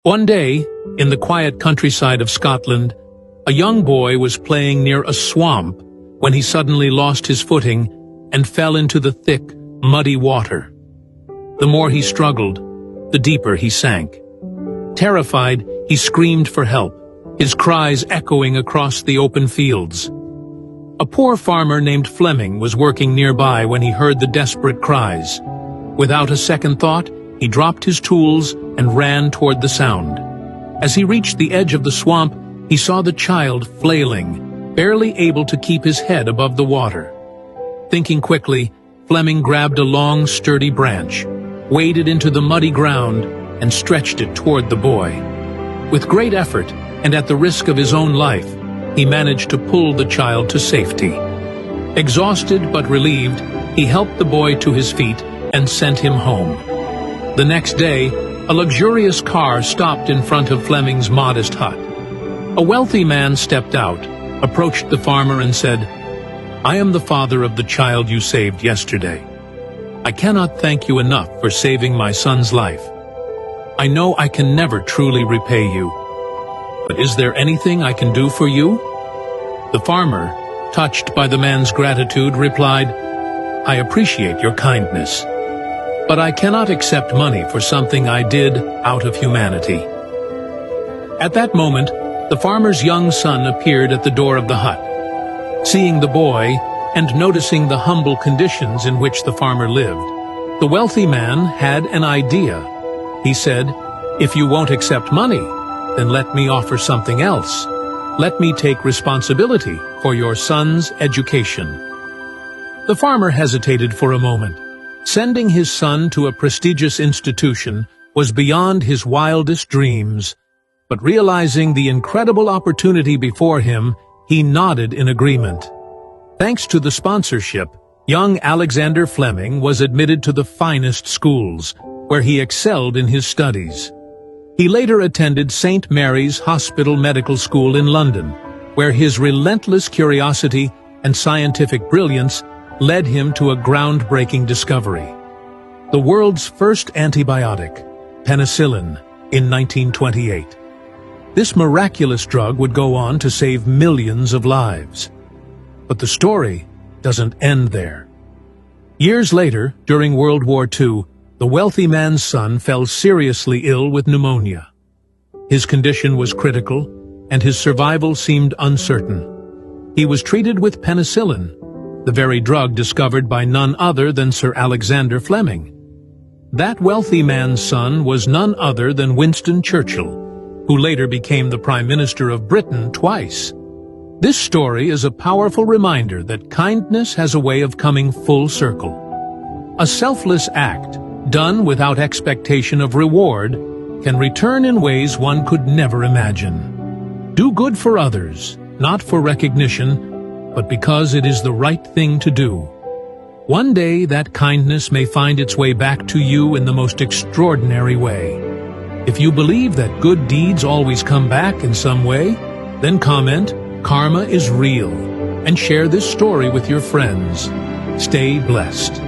One day, in the quiet countryside of Scotland, a young boy was playing near a swamp when he suddenly lost his footing and fell into the thick, muddy water. The more he struggled, the deeper he sank. Terrified, he screamed for help, his cries echoing across the open fields. A poor farmer named Fleming was working nearby when he heard the desperate cries. Without a second thought, he dropped his tools and ran toward the sound. As he reached the edge of the swamp, he saw the child flailing, barely able to keep his head above the water. Thinking quickly, Fleming grabbed a long, sturdy branch, waded into the muddy ground, and stretched it toward the boy. With great effort, and at the risk of his own life, he managed to pull the child to safety. Exhausted but relieved, he helped the boy to his feet and sent him home. The next day, a luxurious car stopped in front of Fleming's modest hut. A wealthy man stepped out, approached the farmer and said, "I am the father of the child you saved yesterday. I cannot thank you enough for saving my son's life. I know I can never truly repay you. But is there anything I can do for you?" The farmer, touched by the man's gratitude, replied, "I appreciate your kindness, but I cannot accept money for something I did out of humanity." At that moment, the farmer's young son appeared at the door of the hut. Seeing the boy, and noticing the humble conditions in which the farmer lived, the wealthy man had an idea. He said, "If you won't accept money, then let me offer something else. Let me take responsibility for your son's education." The farmer hesitated for a moment. Sending his son to a prestigious institution was beyond his wildest dreams, but realizing the incredible opportunity before him, he nodded in agreement. Thanks to the sponsorship, young Alexander Fleming was admitted to the finest schools, where he excelled in his studies. He later attended St. Mary's Hospital Medical School in London, where his relentless curiosity and scientific brilliance led him to a groundbreaking discovery: the world's first antibiotic, penicillin, in 1928. This miraculous drug would go on to save millions of lives. But the story doesn't end there. Years later, during World War II, the wealthy man's son fell seriously ill with pneumonia. His condition was critical, and his survival seemed uncertain. He was treated with penicillin, the very drug discovered by none other than Sir Alexander Fleming. That wealthy man's son was none other than Winston Churchill, who later became the Prime Minister of Britain twice. This story is a powerful reminder that kindness has a way of coming full circle. A selfless act, done without expectation of reward, can return in ways one could never imagine. Do good for others, not for recognition, but because it is the right thing to do. One day that kindness may find its way back to you in the most extraordinary way. If you believe that good deeds always come back in some way, then comment, "Karma is real," and share this story with your friends. Stay blessed.